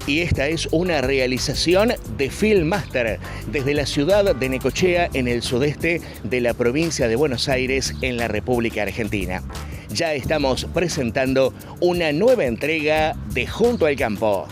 Y esta es una realización de Filmmaster desde la ciudad de Necochea, en el sudeste de la provincia de Buenos Aires, en la República Argentina. Ya estamos presentando una nueva entrega de Junto al Campo.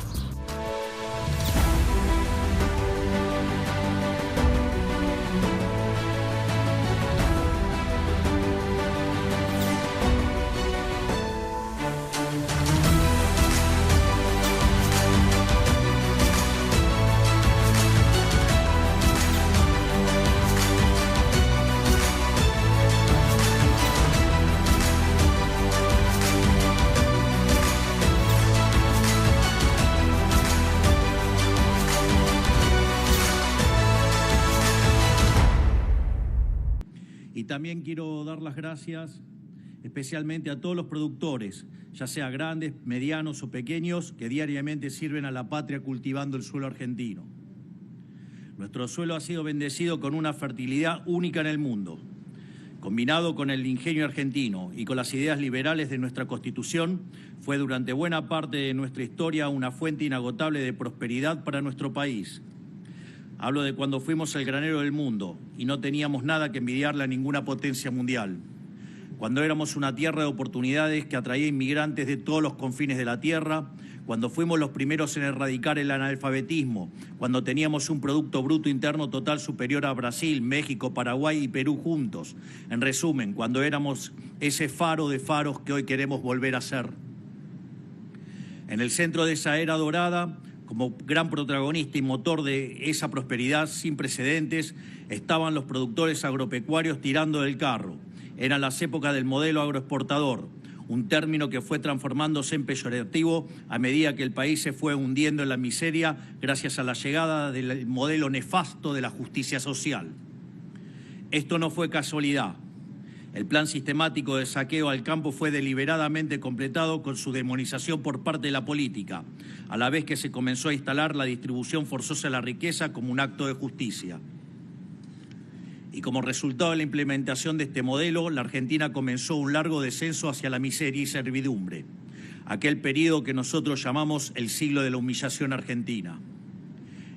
Y también quiero dar las gracias especialmente a todos los productores, ya sea grandes, medianos o pequeños, que diariamente sirven a la patria cultivando el suelo argentino. Nuestro suelo ha sido bendecido con una fertilidad única en el mundo. Combinado con el ingenio argentino y con las ideas liberales de nuestra Constitución, fue durante buena parte de nuestra historia una fuente inagotable de prosperidad para nuestro país. Hablo de cuando fuimos el granero del mundo y no teníamos nada que envidiarle a ninguna potencia mundial. Cuando éramos una tierra de oportunidades que atraía inmigrantes de todos los confines de la tierra, cuando fuimos los primeros en erradicar el analfabetismo, cuando teníamos un Producto Bruto Interno Total superior a Brasil, México, Paraguay y Perú juntos. En resumen, cuando éramos ese faro de faros que hoy queremos volver a ser. En el centro de esa era dorada, como gran protagonista y motor de esa prosperidad sin precedentes, estaban los productores agropecuarios tirando del carro. Eran las épocas del modelo agroexportador, un término que fue transformándose en peyorativo a medida que el país se fue hundiendo en la miseria gracias a la llegada del modelo nefasto de la justicia social. Esto no fue casualidad. El plan sistemático de saqueo al campo fue deliberadamente completado con su demonización por parte de la política, a la vez que se comenzó a instalar la distribución forzosa de la riqueza como un acto de justicia. Y como resultado de la implementación de este modelo, la Argentina comenzó un largo descenso hacia la miseria y servidumbre, aquel periodo que nosotros llamamos el siglo de la humillación argentina.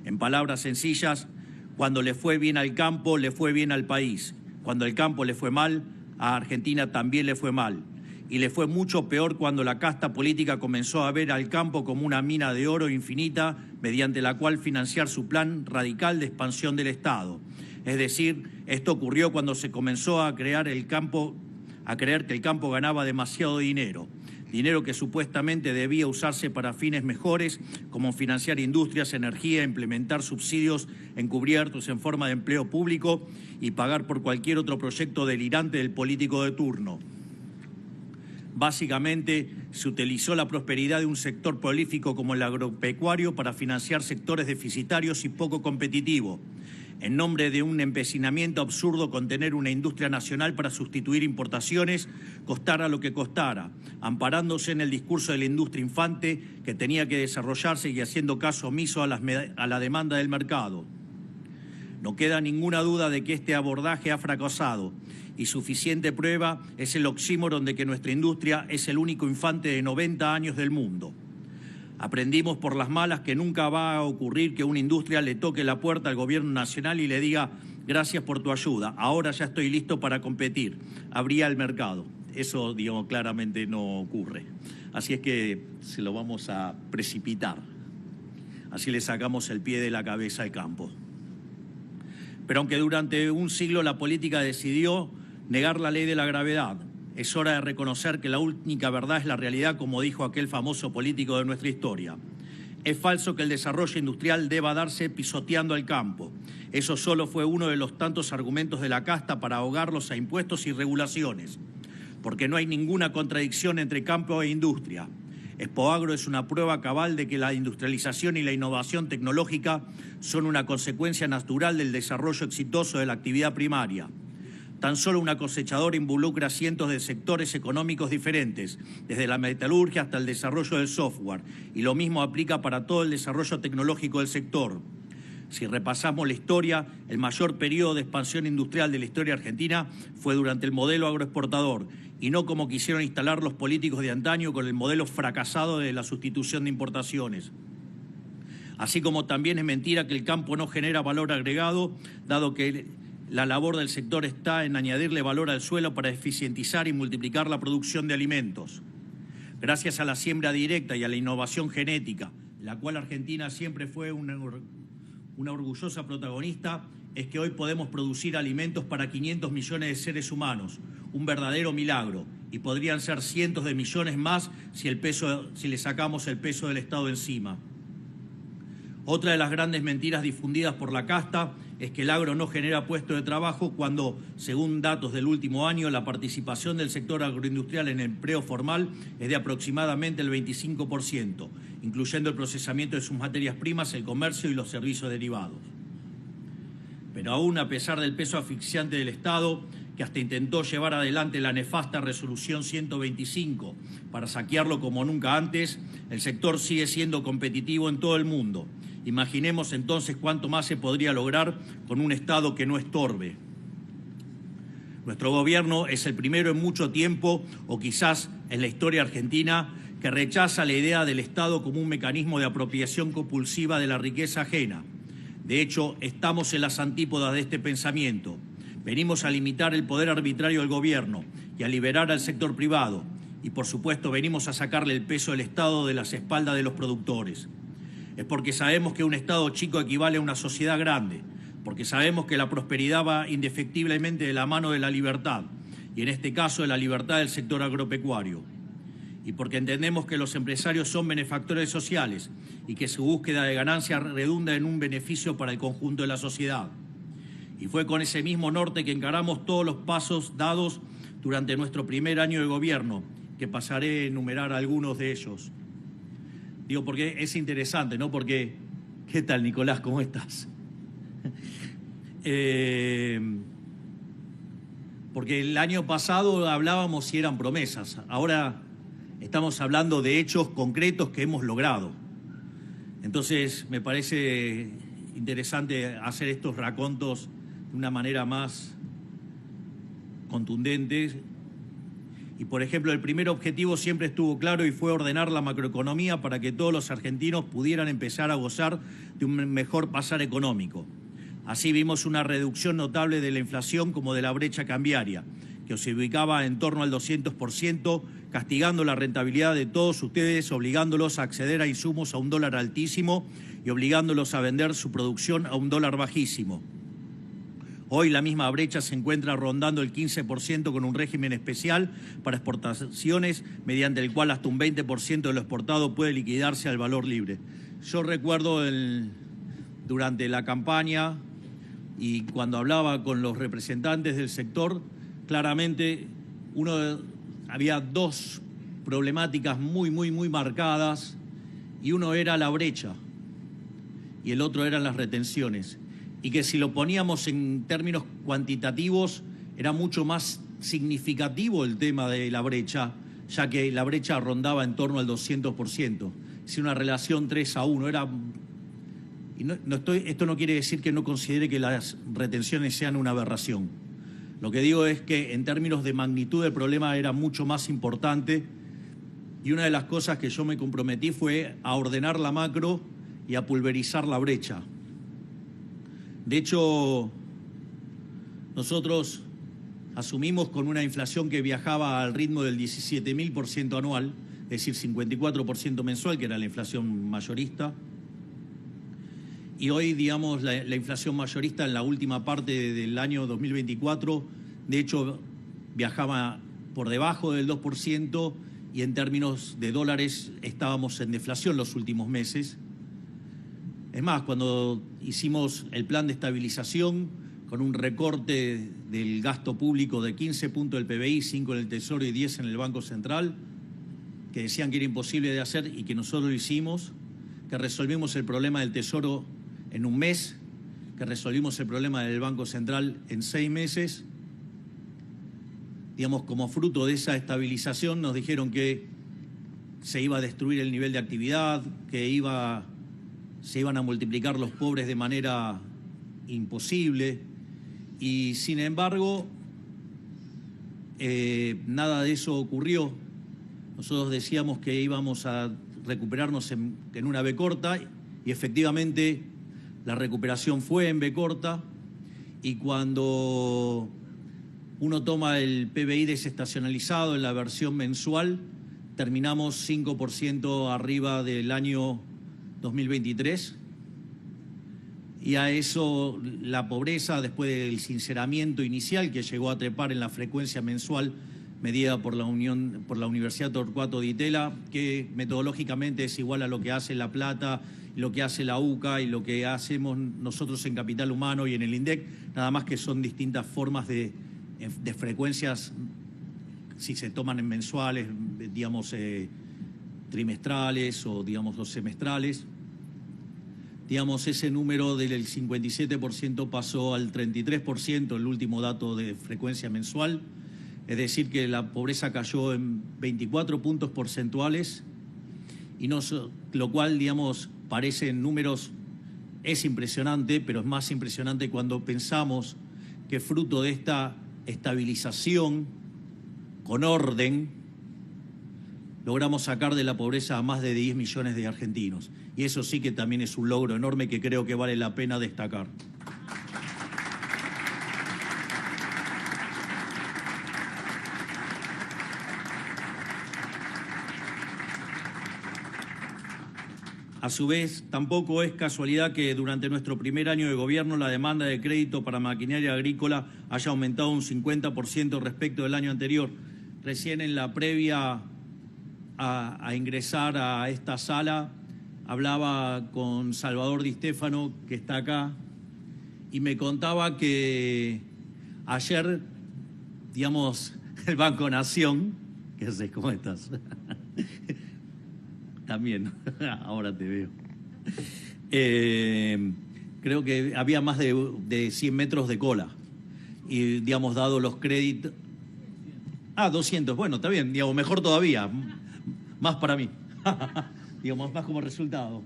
En palabras sencillas, cuando le fue bien al campo, le fue bien al país. Cuando el campo le fue mal, a Argentina también le fue mal. Y le fue mucho peor cuando la casta política comenzó a ver al campo como una mina de oro infinita mediante la cual financiar su plan radical de expansión del Estado. Es decir, esto ocurrió cuando se comenzó a creer que el campo ganaba demasiado dinero. Dinero que supuestamente debía usarse para fines mejores, como financiar industrias, energía, implementar subsidios encubiertos en forma de empleo público y pagar por cualquier otro proyecto delirante del político de turno. Básicamente, se utilizó la prosperidad de un sector prolífico como el agropecuario para financiar sectores deficitarios y poco competitivos, en nombre de un empecinamiento absurdo con tener una industria nacional para sustituir importaciones, costara lo que costara, amparándose en el discurso de la industria infante que tenía que desarrollarse y haciendo caso omiso a la demanda del mercado. No queda ninguna duda de que este abordaje ha fracasado y suficiente prueba es el oxímoron de que nuestra industria es el único infante de 90 años del mundo. Aprendimos por las malas que nunca va a ocurrir que una industria le toque la puerta al gobierno nacional y le diga gracias por tu ayuda, ahora ya estoy listo para competir, abría el mercado. Eso, digamos, claramente no ocurre. Así es que se lo vamos a precipitar. Así le sacamos el pie de la cabeza al campo. Pero aunque durante un siglo la política decidió negar la ley de la gravedad, es hora de reconocer que la única verdad es la realidad, como dijo aquel famoso político de nuestra historia. Es falso que el desarrollo industrial deba darse pisoteando al campo. Eso solo fue uno de los tantos argumentos de la casta para ahogarlos a impuestos y regulaciones, porque no hay ninguna contradicción entre campo e industria. Expoagro es una prueba cabal de que la industrialización y la innovación tecnológica son una consecuencia natural del desarrollo exitoso de la actividad primaria. Tan solo una cosechadora involucra cientos de sectores económicos diferentes, desde la metalurgia hasta el desarrollo del software, y lo mismo aplica para todo el desarrollo tecnológico del sector. Si repasamos la historia, el mayor periodo de expansión industrial de la historia argentina fue durante el modelo agroexportador, y no como quisieron instalar los políticos de antaño con el modelo fracasado de la sustitución de importaciones. Así como también es mentira que el campo no genera valor agregado, dado que la labor del sector está en añadirle valor al suelo para eficientizar y multiplicar la producción de alimentos. Gracias a la siembra directa y a la innovación genética, la cual Argentina siempre fue una orgullosa protagonista, es que hoy podemos producir alimentos para 500 millones de seres humanos, un verdadero milagro, y podrían ser cientos de millones más si le sacamos el peso del Estado encima. Otra de las grandes mentiras difundidas por la casta es que el agro no genera puestos de trabajo cuando, según datos del último año, la participación del sector agroindustrial en el empleo formal es de aproximadamente el 25%, incluyendo el procesamiento de sus materias primas, el comercio y los servicios derivados. Pero aún a pesar del peso asfixiante del Estado, que hasta intentó llevar adelante la nefasta Resolución 125 para saquearlo como nunca antes, el sector sigue siendo competitivo en todo el mundo. Imaginemos entonces cuánto más se podría lograr con un Estado que no estorbe. Nuestro gobierno es el primero en mucho tiempo, o quizás en la historia argentina, que rechaza la idea del Estado como un mecanismo de apropiación compulsiva de la riqueza ajena. De hecho, estamos en las antípodas de este pensamiento. Venimos a limitar el poder arbitrario del gobierno y a liberar al sector privado. Y, por supuesto, venimos a sacarle el peso del Estado de las espaldas de los productores. Es porque sabemos que un Estado chico equivale a una sociedad grande, porque sabemos que la prosperidad va indefectiblemente de la mano de la libertad, y en este caso de la libertad del sector agropecuario. Y porque entendemos que los empresarios son benefactores sociales y que su búsqueda de ganancia redunda en un beneficio para el conjunto de la sociedad. Y fue con ese mismo norte que encaramos todos los pasos dados durante nuestro primer año de gobierno, que pasaré a enumerar algunos de ellos. Digo, porque es interesante, ¿no? Porque, ¿qué tal, Nicolás? ¿Cómo estás? Porque el año pasado hablábamos si eran promesas. Ahora estamos hablando de hechos concretos que hemos logrado. Entonces, me parece interesante hacer estos racontos de una manera más contundente. Y, por ejemplo, el primer objetivo siempre estuvo claro y fue ordenar la macroeconomía para que todos los argentinos pudieran empezar a gozar de un mejor pasar económico. Así vimos una reducción notable de la inflación como de la brecha cambiaria, que se ubicaba en torno al 200%, castigando la rentabilidad de todos ustedes, obligándolos a acceder a insumos a un dólar altísimo y obligándolos a vender su producción a un dólar bajísimo. Hoy la misma brecha se encuentra rondando el 15% con un régimen especial para exportaciones, mediante el cual hasta un 20% de lo exportado puede liquidarse al valor libre. Yo recuerdo durante la campaña y cuando hablaba con los representantes del sector, claramente había dos problemáticas muy marcadas, y uno era la brecha y el otro eran las retenciones. Y que si lo poníamos en términos cuantitativos, era mucho más significativo el tema de la brecha, ya que la brecha rondaba en torno al 200%. Es una relación 3-1. Esto no quiere decir que no considere que las retenciones sean una aberración. Lo que digo es que en términos de magnitud el problema era mucho más importante, y una de las cosas que yo me comprometí fue a ordenar la macro y a pulverizar la brecha. De hecho, nosotros asumimos con una inflación que viajaba al ritmo del 17.000% anual, es decir, 54% mensual, que era la inflación mayorista. Y hoy, digamos, la inflación mayorista en la última parte del año 2024, de hecho, viajaba por debajo del 2%, y en términos de dólares estábamos en deflación los últimos meses. Es más, cuando hicimos el plan de estabilización con un recorte del gasto público de 15 puntos del PBI, 5 en el Tesoro y 10 en el Banco Central, que decían que era imposible de hacer y que nosotros lo hicimos, que resolvimos el problema del Tesoro en un mes, que resolvimos el problema del Banco Central en 6 meses. Digamos, como fruto de esa estabilización nos dijeron que se iba a destruir el nivel de actividad, que se iban a multiplicar los pobres de manera imposible, y sin embargo nada de eso ocurrió. Nosotros decíamos que íbamos a recuperarnos en una B corta y efectivamente la recuperación fue en B corta, y cuando uno toma el PBI desestacionalizado en la versión mensual, terminamos 5% arriba del año 2023. Y a eso la pobreza, después del sinceramiento inicial que llegó a trepar en la frecuencia mensual medida por la Universidad Torcuato Di Tella, que metodológicamente es igual a lo que hace La Plata, lo que hace la UCA y lo que hacemos nosotros en Capital Humano y en el INDEC, nada más que son distintas formas de frecuencias, si se toman en mensuales, digamos, trimestrales o, digamos, los semestrales. Digamos, ese número del 57% pasó al 33%, el último dato de frecuencia mensual. Es decir, que la pobreza cayó en 24 puntos porcentuales, y lo cual, digamos, parece en números, es impresionante, pero es más impresionante cuando pensamos que fruto de esta estabilización con orden, logramos sacar de la pobreza a más de 10 millones de argentinos. Y eso sí que también es un logro enorme que creo que vale la pena destacar. A su vez, tampoco es casualidad que durante nuestro primer año de gobierno la demanda de crédito para maquinaria agrícola haya aumentado un 50% respecto del año anterior. Recién en la previa a ingresar a esta sala hablaba con Salvador Di Stefano, que está acá, y me contaba que ayer, digamos, el Banco Nación, ¿qué haces? ¿Cómo estás? También, ahora te veo. Creo que había más de 100 metros de cola y, digamos, dado los créditos... 200, bueno, está bien, digamos, mejor todavía, más para mí, digamos, más como resultado.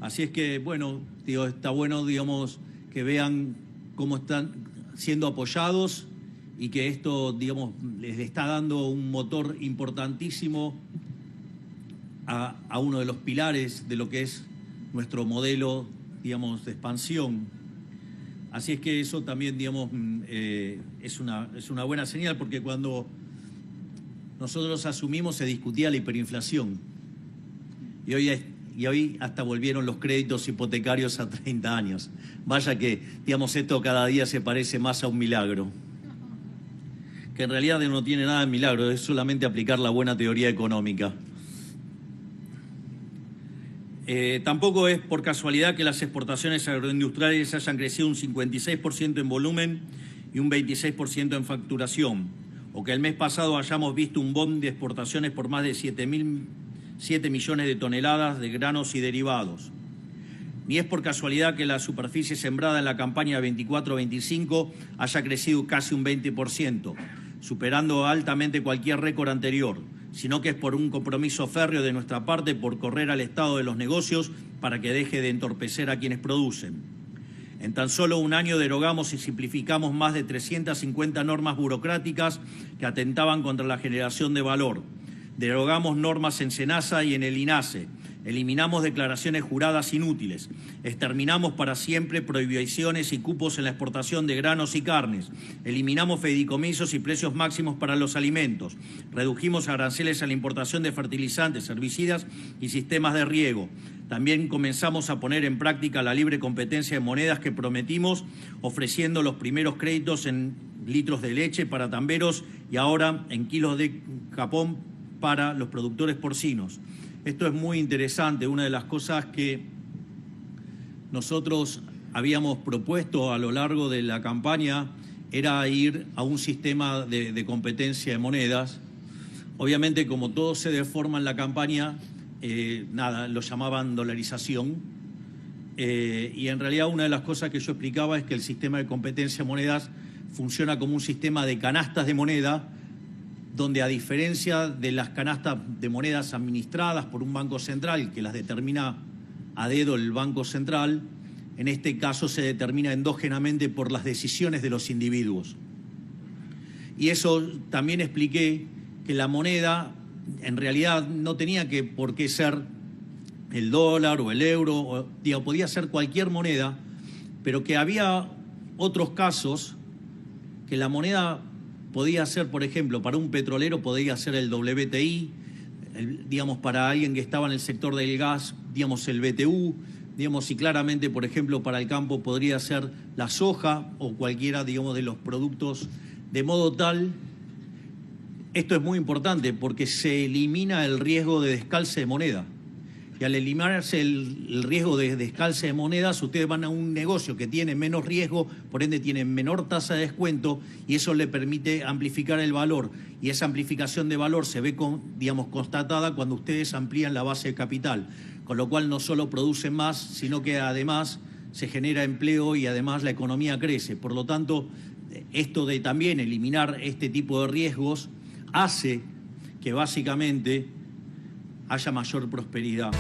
Así es que, bueno, digo, está bueno, digamos, que vean cómo están siendo apoyados y que esto, digamos, les está dando un motor importantísimo a uno de los pilares de lo que es nuestro modelo, digamos, de expansión. Así es que eso también, digamos, es una buena señal, porque cuando nosotros asumimos se discutía la hiperinflación y hoy hasta volvieron los créditos hipotecarios a 30 años. Vaya que, digamos, esto cada día se parece más a un milagro, que en realidad no tiene nada de milagro, es solamente aplicar la buena teoría económica. Tampoco es por casualidad que las exportaciones agroindustriales hayan crecido un 56% en volumen y un 26% en facturación, o que el mes pasado hayamos visto un boom de exportaciones por más de 7 millones de toneladas de granos y derivados. Ni es por casualidad que la superficie sembrada en la campaña 24-25 haya crecido casi un 20%, superando altamente cualquier récord anterior, sino que es por un compromiso férreo de nuestra parte por correr al estado de los negocios para que deje de entorpecer a quienes producen. En tan solo un año derogamos y simplificamos más de 350 normas burocráticas que atentaban contra la generación de valor. Derogamos normas en SENASA y en el INASE. Eliminamos declaraciones juradas inútiles. Exterminamos para siempre prohibiciones y cupos en la exportación de granos y carnes. Eliminamos fideicomisos y precios máximos para los alimentos. Redujimos aranceles a la importación de fertilizantes, herbicidas y sistemas de riego. También comenzamos a poner en práctica la libre competencia de monedas que prometimos, ofreciendo los primeros créditos en litros de leche para tamberos y ahora en kilos de capón para los productores porcinos. Esto es muy interesante. Una de las cosas que nosotros habíamos propuesto a lo largo de la campaña era ir a un sistema de competencia de monedas. Obviamente, como todo se deforma en la campaña, lo llamaban dolarización. Y en realidad una de las cosas que yo explicaba es que el sistema de competencia de monedas funciona como un sistema de canastas de moneda, donde a diferencia de las canastas de monedas administradas por un banco central, que las determina a dedo el Banco Central, en este caso se determina endógenamente por las decisiones de los individuos. Y eso también expliqué que la moneda en realidad no tenía por qué ser el dólar o el euro, podía ser cualquier moneda, pero que había otros casos que la moneda podía ser, por ejemplo, para un petrolero podía ser el WTI, para alguien que estaba en el sector del gas, el BTU, y claramente, por ejemplo, para el campo podría ser la soja o cualquiera, de los productos, de modo tal, esto es muy importante porque se elimina el riesgo de descalce de moneda. Y al eliminarse el riesgo de descalce de monedas, ustedes van a un negocio que tiene menos riesgo, por ende tiene menor tasa de descuento y eso le permite amplificar el valor. Y esa amplificación de valor se ve, constatada cuando ustedes amplían la base de capital. Con lo cual no solo producen más, sino que además se genera empleo y además la economía crece. Por lo tanto, esto de también eliminar este tipo de riesgos hace que básicamente haya mayor prosperidad.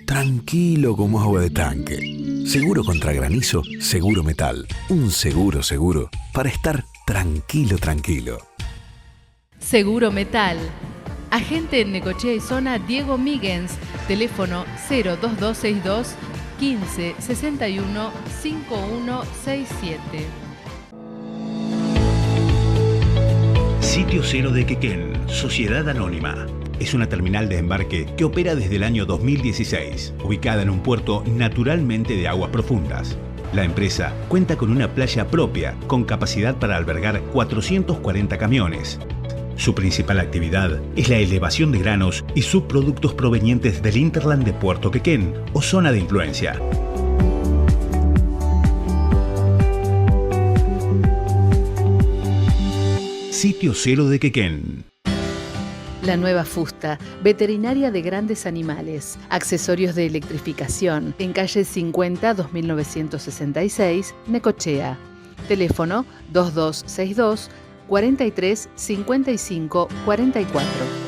Tranquilo como agua de tanque. Seguro contra granizo, Seguro Metal. Un seguro para estar tranquilo. Seguro Metal. Agente en Necochea y Zona Diego Míguez. Teléfono 02262 15 61 5167. Sitio Cero de Quequén, Sociedad Anónima. Es una terminal de embarque que opera desde el año 2016, ubicada en un puerto naturalmente de aguas profundas. La empresa cuenta con una playa propia, con capacidad para albergar 440 camiones. Su principal actividad es la elevación de granos y subproductos provenientes del hinterland de Puerto Quequén o zona de influencia. Sitio Cero de Quequén. La Nueva Fusta, veterinaria de grandes animales, accesorios de electrificación, en calle 50 2966, Necochea. Teléfono 2262 43 55 44.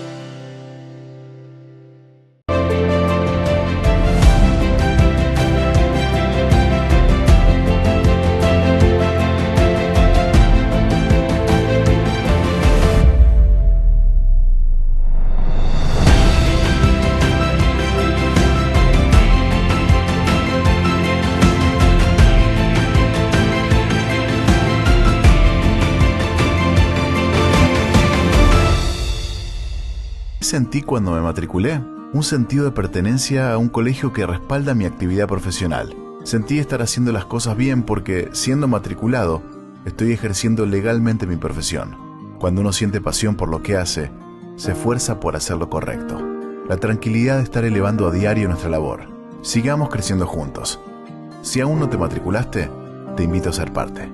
Sentí cuando me matriculé un sentido de pertenencia a un colegio que respalda mi actividad profesional. Sentí estar haciendo las cosas bien porque, siendo matriculado, estoy ejerciendo legalmente mi profesión. Cuando uno siente pasión por lo que hace, se esfuerza por hacer lo correcto. La tranquilidad de estar elevando a diario nuestra labor. Sigamos creciendo juntos. Si aún no te matriculaste, te invito a ser parte.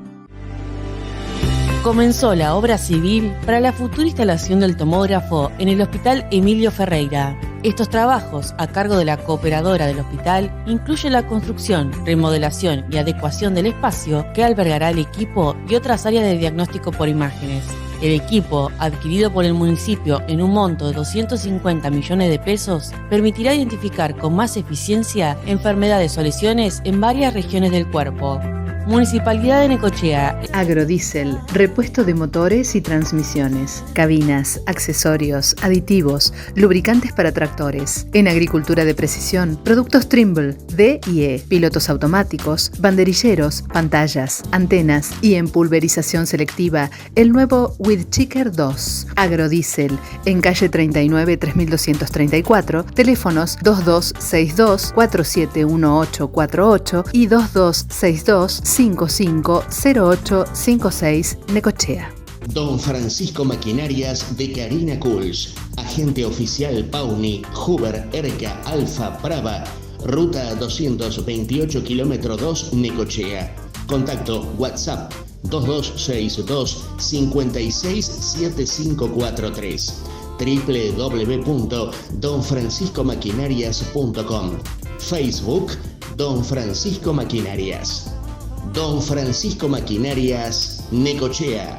Comenzó la obra civil para la futura instalación del tomógrafo en el Hospital Emilio Ferreira. Estos trabajos, a cargo de la cooperadora del hospital, incluyen la construcción, remodelación y adecuación del espacio que albergará el equipo y otras áreas de diagnóstico por imágenes. El equipo, adquirido por el municipio en un monto de 250 millones de pesos, permitirá identificar con más eficiencia enfermedades o lesiones en varias regiones del cuerpo. Municipalidad de Necochea. Agrodiesel, repuesto de motores y transmisiones, cabinas, accesorios, aditivos, lubricantes para tractores. En agricultura de precisión, productos Trimble, D y E, pilotos automáticos, banderilleros, pantallas, antenas y en pulverización selectiva, el nuevo Weedchicker 2. Agrodiesel, en calle 39 3234, teléfonos 2262 471848 y 2262 550856 Necochea. Don Francisco Maquinarias de Karina Cools, agente oficial Pauni, Huber, Erca, Alfa, Brava, ruta 228 kilómetro 2 Necochea. Contacto WhatsApp 2262 567543, www.donfranciscomaquinarias.com, Facebook Don Francisco Maquinarias. Don Francisco Maquinarias, Necochea.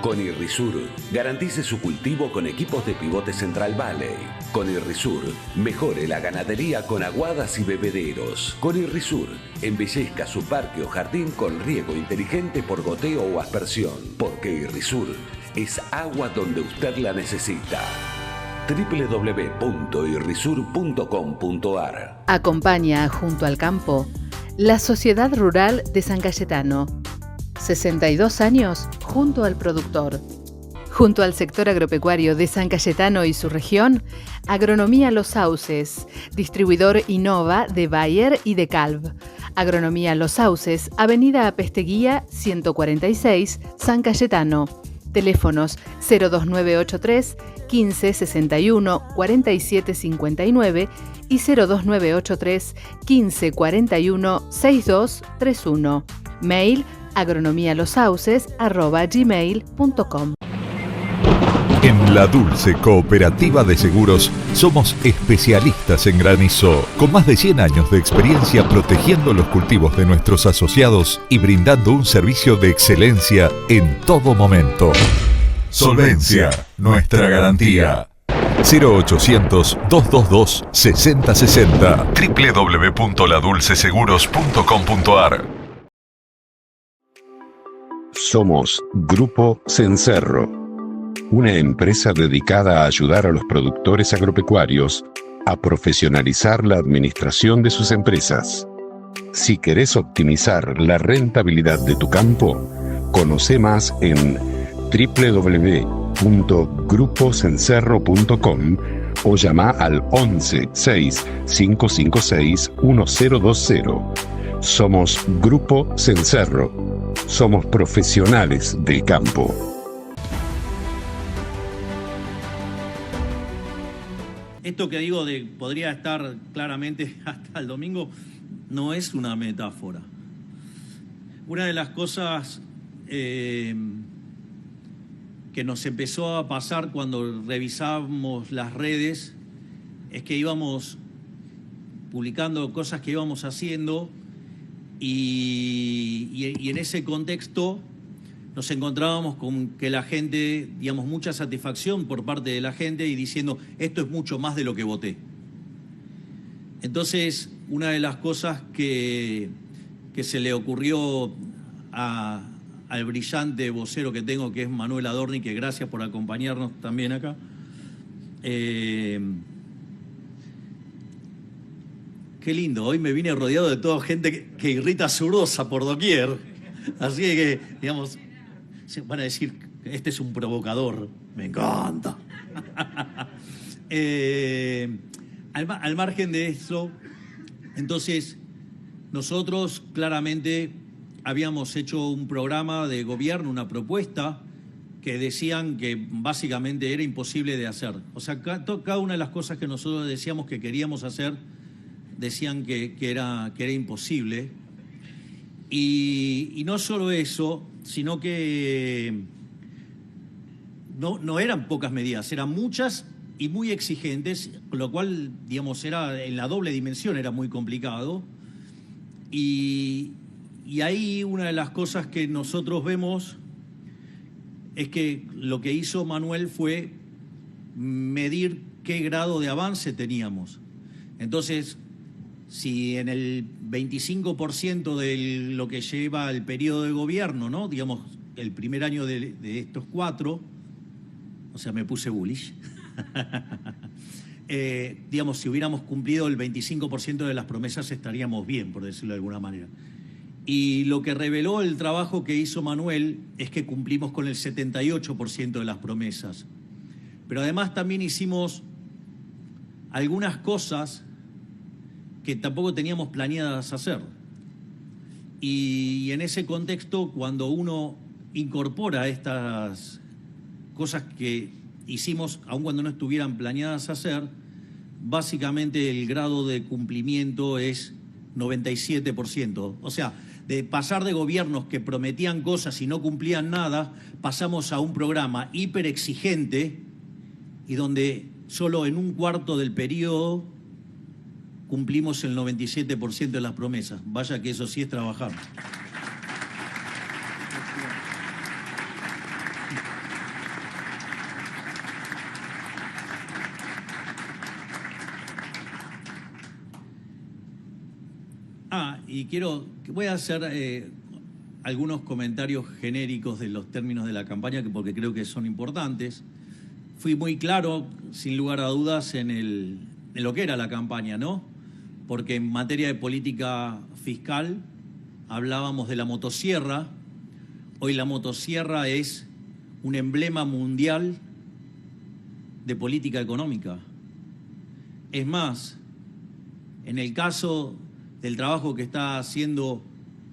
Con Irrisur, garantice su cultivo con equipos de pivote Central Valley. Con Irrisur, mejore la ganadería con aguadas y bebederos. Con Irrisur, embellezca su parque o jardín con riego inteligente por goteo o aspersión. Porque Irrisur es agua donde usted la necesita. www.irrisur.com.ar. Acompaña junto al campo la Sociedad Rural de San Cayetano. 62 años junto al productor. Junto al sector agropecuario de San Cayetano y su región, Agronomía Los Sauces, distribuidor Innova de Bayer y de Calv. Agronomía Los Sauces, Avenida Apesteguía 146, San Cayetano. Teléfonos 02983 15 61 47 59 y 02983 15 41 62 31. Mail agronomialosauces@gmail.com. En La Dulce Cooperativa de Seguros somos especialistas en granizo, con más de 100 años de experiencia protegiendo los cultivos de nuestros asociados y brindando un servicio de excelencia en todo momento. Solvencia, nuestra garantía. 0800-222-6060. www.ladulceseguros.com.ar. Somos Grupo Cencerro, una empresa dedicada a ayudar a los productores agropecuarios a profesionalizar la administración de sus empresas. Si querés optimizar la rentabilidad de tu campo, conoce más en www.grupocencerro.com o llama al 11 6 556 1020. Somos Grupo Cencerro. Somos profesionales del campo. Esto que digo de podría estar claramente hasta el domingo no es una metáfora. Una de las cosas que nos empezó a pasar cuando revisábamos las redes es que íbamos publicando cosas que íbamos haciendo y en ese contexto nos encontrábamos con que la gente, digamos, mucha satisfacción por parte de la gente y diciendo, esto es mucho más de lo que voté. Entonces, una de las cosas que se le ocurrió al brillante vocero que tengo, que es Manuel Adorni, que gracias por acompañarnos también acá, qué lindo, hoy me vine rodeado de toda gente que irrita zurdosa por doquier. Así que, digamos, van a decir, este es un provocador. Me encanta. Al margen de eso, entonces, nosotros claramente habíamos hecho un programa de gobierno, una propuesta, que decían que básicamente era imposible de hacer. O sea, cada una de las cosas que nosotros decíamos que queríamos hacer, decían que era imposible. Y no solo eso, sino que no eran pocas medidas, eran muchas y muy exigentes, con lo cual, digamos, era en la doble dimensión, era muy complicado. Y ahí una de las cosas que nosotros vemos es que lo que hizo Manuel fue medir qué grado de avance teníamos. Entonces, si en el 25% de lo que lleva el periodo de gobierno, ¿no? Digamos, el primer año de estos 4, o sea, me puse bullish, digamos, si hubiéramos cumplido el 25% de las promesas estaríamos bien, por decirlo de alguna manera. Y lo que reveló el trabajo que hizo Manuel es que cumplimos con el 78% de las promesas. Pero además también hicimos algunas cosas que tampoco teníamos planeadas hacer. Y en ese contexto, cuando uno incorpora estas cosas que hicimos, aun cuando no estuvieran planeadas hacer, básicamente el grado de cumplimiento es 97%. O sea, De pasar de gobiernos que prometían cosas y no cumplían nada, pasamos a un programa hiper exigente y donde solo en un cuarto del periodo cumplimos el 97% de las promesas. Vaya que eso sí es trabajar. Y voy a hacer algunos comentarios genéricos de los términos de la campaña, porque creo que son importantes. Fui muy claro, sin lugar a dudas, en lo que era la campaña, ¿no? Porque en materia de política fiscal hablábamos de la motosierra. Hoy la motosierra es un emblema mundial de política económica. Es más, en el caso del trabajo que está haciendo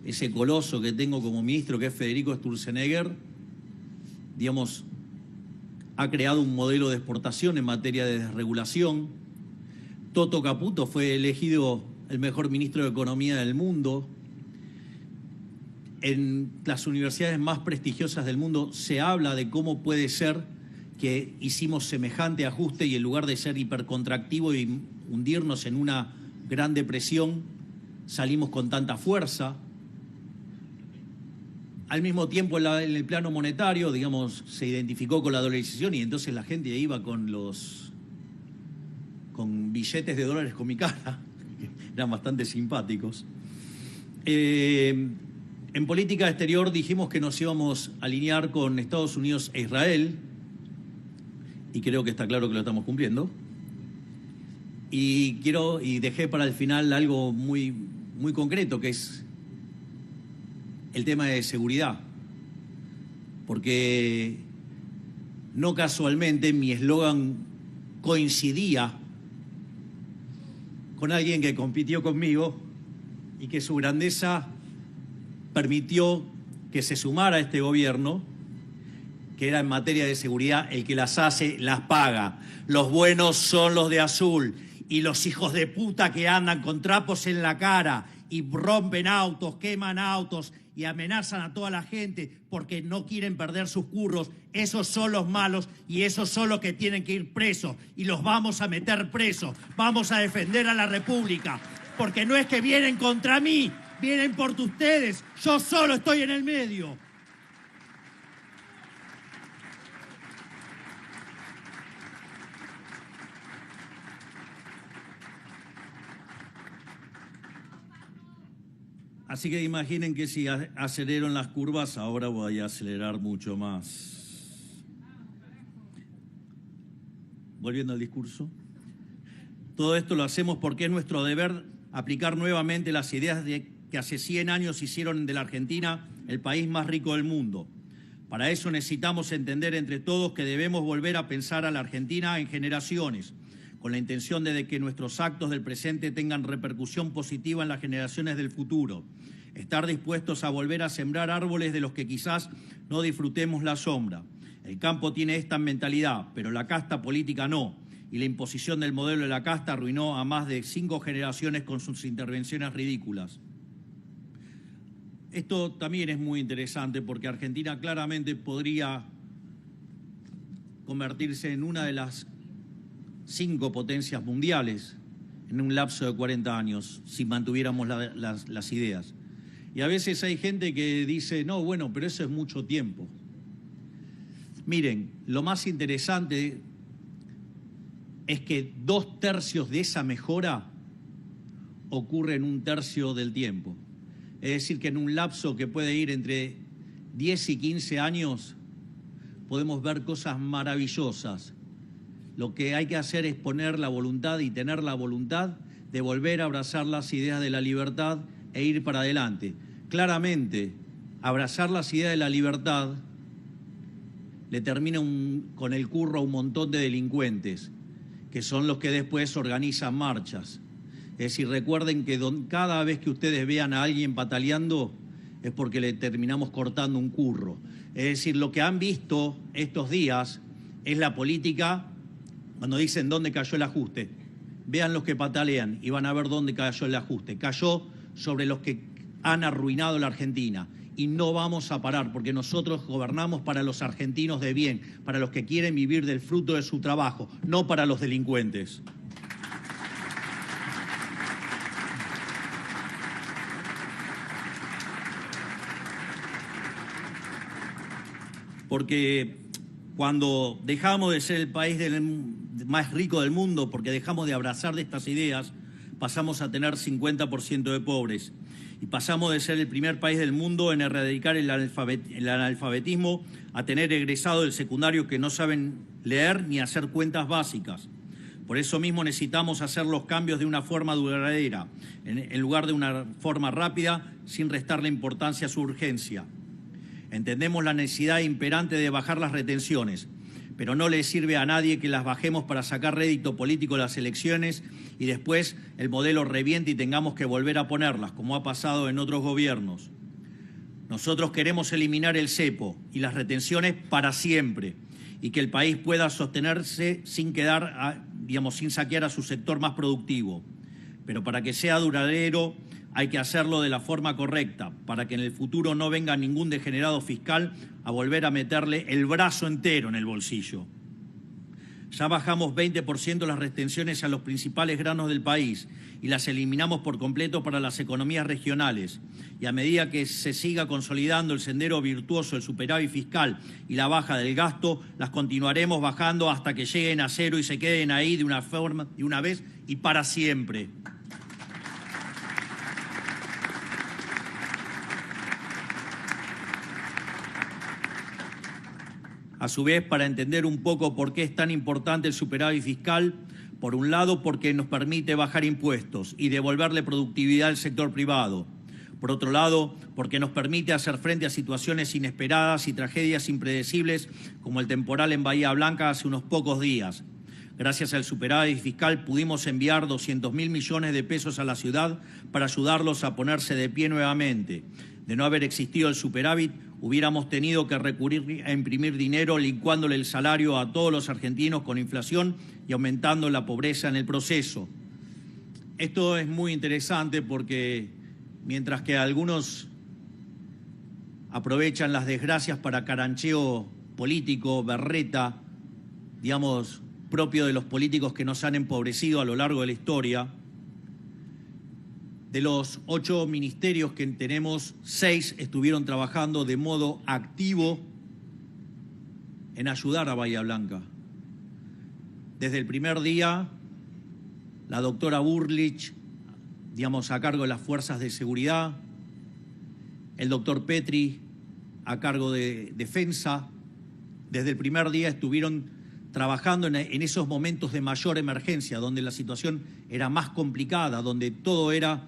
ese coloso que tengo como ministro, que es Federico Sturzenegger, digamos, ha creado un modelo de exportación en materia de desregulación. Toto Caputo fue elegido el mejor ministro de Economía del mundo. En las universidades más prestigiosas del mundo se habla de cómo puede ser que hicimos semejante ajuste y en lugar de ser hipercontractivo y hundirnos en una gran depresión, salimos con tanta fuerza. Al mismo tiempo, en el plano monetario, digamos, se identificó con la dolarización y entonces la gente iba con billetes de dólares con mi cara, eran bastante simpáticos. En política exterior dijimos que nos íbamos a alinear con Estados Unidos e Israel, y creo que está claro que lo estamos cumpliendo. Y dejé para el final algo muy concreto, que es el tema de seguridad. Porque no casualmente mi eslogan coincidía con alguien que compitió conmigo y que su grandeza permitió que se sumara a este gobierno, que era en materia de seguridad: el que las hace, las paga. Los buenos son los de azul. Y los hijos de puta que andan con trapos en la cara y rompen autos, queman autos y amenazan a toda la gente porque no quieren perder sus curros, esos son los malos y esos son los que tienen que ir presos. Y los vamos a meter presos. Vamos a defender a la República. Porque no es que vienen contra mí, vienen por ustedes. Yo solo estoy en el medio. Así que imaginen que si acelero en las curvas, ahora voy a acelerar mucho más. Volviendo al discurso. Todo esto lo hacemos porque es nuestro deber aplicar nuevamente las ideas que hace 100 años hicieron de la Argentina el país más rico del mundo. Para eso necesitamos entender entre todos que debemos volver a pensar a la Argentina en generaciones, con la intención de que nuestros actos del presente tengan repercusión positiva en las generaciones del futuro. Estar dispuestos a volver a sembrar árboles de los que quizás no disfrutemos la sombra. El campo tiene esta mentalidad, pero la casta política no. Y la imposición del modelo de la casta arruinó a más de 5 generaciones con sus intervenciones ridículas. Esto también es muy interesante porque Argentina claramente podría convertirse en una de las 5 potencias mundiales en un lapso de 40 años, si mantuviéramos las ideas. Y a veces hay gente que dice, no, bueno, pero eso es mucho tiempo. Miren, lo más interesante es que 2/3 de esa mejora ocurre en 1/3 del tiempo. Es decir, que en un lapso que puede ir entre 10 y 15 años podemos ver cosas maravillosas. Lo que hay que hacer es poner la voluntad y tener la voluntad de volver a abrazar las ideas de la libertad e ir para adelante. Claramente, abrazar las ideas de la libertad le termina con el curro a un montón de delincuentes, que son los que después organizan marchas. Es decir, recuerden que cada vez que ustedes vean a alguien pataleando es porque le terminamos cortando un curro. Es decir, lo que han visto estos días es la política. Cuando dicen dónde cayó el ajuste, vean los que patalean y van a ver dónde cayó el ajuste. Cayó sobre los que han arruinado la Argentina. Y no vamos a parar, porque nosotros gobernamos para los argentinos de bien, para los que quieren vivir del fruto de su trabajo, no para los delincuentes. Porque cuando dejamos de ser el país más rico del mundo, porque dejamos de abrazar de estas ideas, pasamos a tener 50% de pobres. Y pasamos de ser el primer país del mundo en erradicar el analfabetismo a tener egresados del secundario que no saben leer ni hacer cuentas básicas. Por eso mismo necesitamos hacer los cambios de una forma duradera, en lugar de una forma rápida, sin restarle importancia a su urgencia. Entendemos la necesidad imperante de bajar las retenciones, pero no le sirve a nadie que las bajemos para sacar rédito político de las elecciones y después el modelo reviente y tengamos que volver a ponerlas, como ha pasado en otros gobiernos. Nosotros queremos eliminar el cepo y las retenciones para siempre y que el país pueda sostenerse sin sin saquear a su sector más productivo. Pero para que sea duradero hay que hacerlo de la forma correcta, para que en el futuro no venga ningún degenerado fiscal a volver a meterle el brazo entero en el bolsillo. Ya bajamos 20% las retenciones a los principales granos del país y las eliminamos por completo para las economías regionales. Y a medida que se siga consolidando el sendero virtuoso del superávit fiscal y la baja del gasto, las continuaremos bajando hasta que lleguen a cero y se queden ahí de una vez y para siempre. A su vez, para entender un poco por qué es tan importante el superávit fiscal, por un lado, porque nos permite bajar impuestos y devolverle productividad al sector privado. Por otro lado, porque nos permite hacer frente a situaciones inesperadas y tragedias impredecibles como el temporal en Bahía Blanca hace unos pocos días. Gracias al superávit fiscal pudimos enviar 200.000 millones de pesos a la ciudad para ayudarlos a ponerse de pie nuevamente. De no haber existido el superávit, hubiéramos tenido que recurrir a imprimir dinero licuándole el salario a todos los argentinos con inflación y aumentando la pobreza en el proceso. Esto es muy interesante porque mientras que algunos aprovechan las desgracias para carancheo político, berreta, propio de los políticos que nos han empobrecido a lo largo de la historia, de los 8 ministerios que tenemos, 6 estuvieron trabajando de modo activo en ayudar a Bahía Blanca. Desde el primer día, la doctora Burlich, a cargo de las fuerzas de seguridad, el doctor Petri, a cargo de defensa, desde el primer día estuvieron trabajando en esos momentos de mayor emergencia, donde la situación era más complicada, donde todo era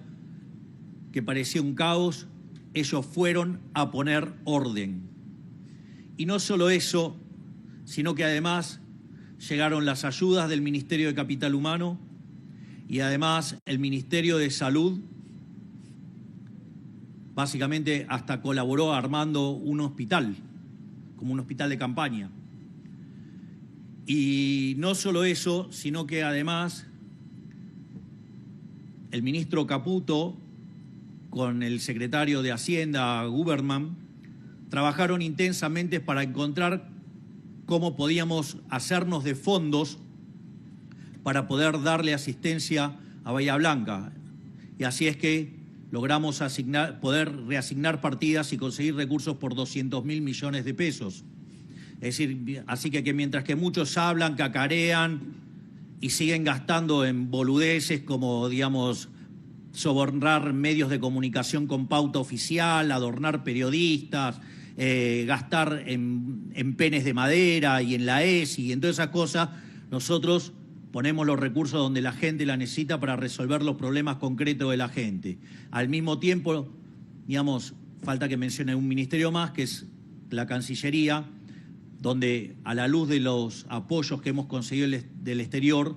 que parecía un caos. Ellos fueron a poner orden. Y no solo eso, sino que además llegaron las ayudas del Ministerio de Capital Humano y además el Ministerio de Salud, básicamente hasta colaboró armando un hospital, como un hospital de campaña. Y no solo eso, sino que además el ministro Caputo con el secretario de Hacienda, Guberman, trabajaron intensamente para encontrar cómo podíamos hacernos de fondos para poder darle asistencia a Bahía Blanca. Y así es que logramos poder reasignar partidas y conseguir recursos por 200.000 millones de pesos. Es decir, así que mientras que muchos hablan, cacarean y siguen gastando en boludeces como, sobornar medios de comunicación con pauta oficial, adornar periodistas, gastar en penes de madera y en la ESI y en todas esas cosas, nosotros ponemos los recursos donde la gente la necesita para resolver los problemas concretos de la gente. Al mismo tiempo, falta que mencione un ministerio más, que es la Cancillería, donde a la luz de los apoyos que hemos conseguido del exterior,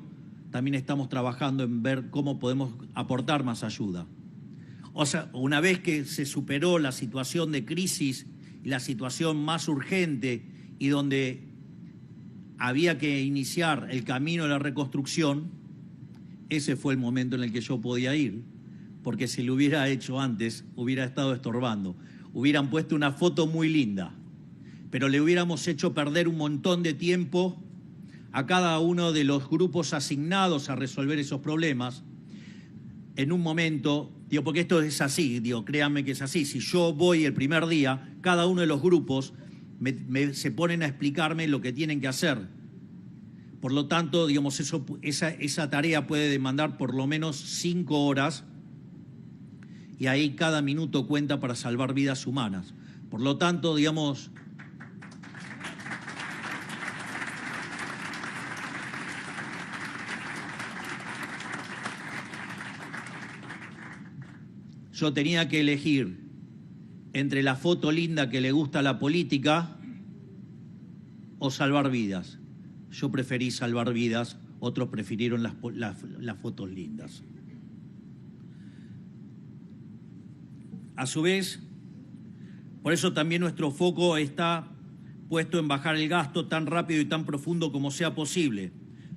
también estamos trabajando en ver cómo podemos aportar más ayuda. O sea, una vez que se superó la situación de crisis y la situación más urgente y donde había que iniciar el camino de la reconstrucción, ese fue el momento en el que yo podía ir, porque si lo hubiera hecho antes, hubiera estado estorbando. Hubieran puesto una foto muy linda, pero le hubiéramos hecho perder un montón de tiempo a cada uno de los grupos asignados a resolver esos problemas en un momento, digo, porque esto es así, digo, créanme que es así. Si yo voy el primer día, cada uno de los grupos se ponen a explicarme lo que tienen que hacer. Por lo tanto, digamos, esa tarea puede demandar por lo menos 5 horas y ahí cada minuto cuenta para salvar vidas humanas. Por lo tanto, digamos, yo tenía que elegir entre la foto linda que le gusta a la política o salvar vidas. Yo preferí salvar vidas, otros prefirieron las fotos lindas. A su vez, por eso también nuestro foco está puesto en bajar el gasto tan rápido y tan profundo como sea posible,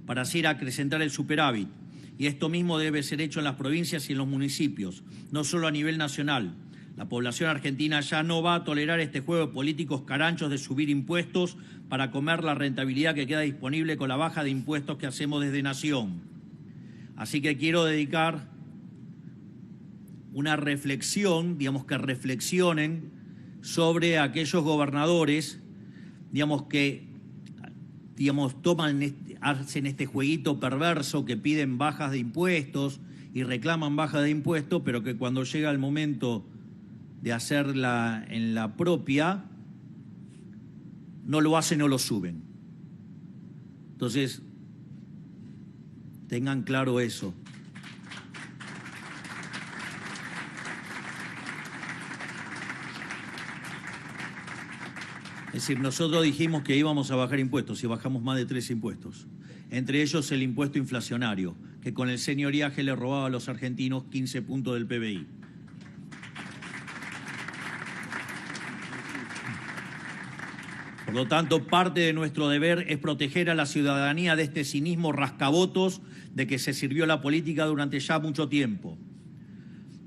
para así acrecentar el superávit. Y esto mismo debe ser hecho en las provincias y en los municipios, no solo a nivel nacional. La población argentina ya no va a tolerar este juego de políticos caranchos de subir impuestos para comer la rentabilidad que queda disponible con la baja de impuestos que hacemos desde Nación. Así que quiero dedicar una reflexión, digamos, que reflexionen sobre aquellos gobernadores, digamos, que hacen este jueguito perverso que piden bajas de impuestos y reclaman bajas de impuestos, pero que cuando llega el momento de hacerla en la propia, no lo hacen o lo suben. Entonces, tengan claro eso. Es decir, nosotros dijimos que íbamos a bajar impuestos y bajamos más de 3 impuestos. Entre ellos el impuesto inflacionario, que con el señoriaje le robaba a los argentinos 15 puntos del PBI. Por lo tanto, parte de nuestro deber es proteger a la ciudadanía de este cinismo rascabotos de que se sirvió la política durante ya mucho tiempo.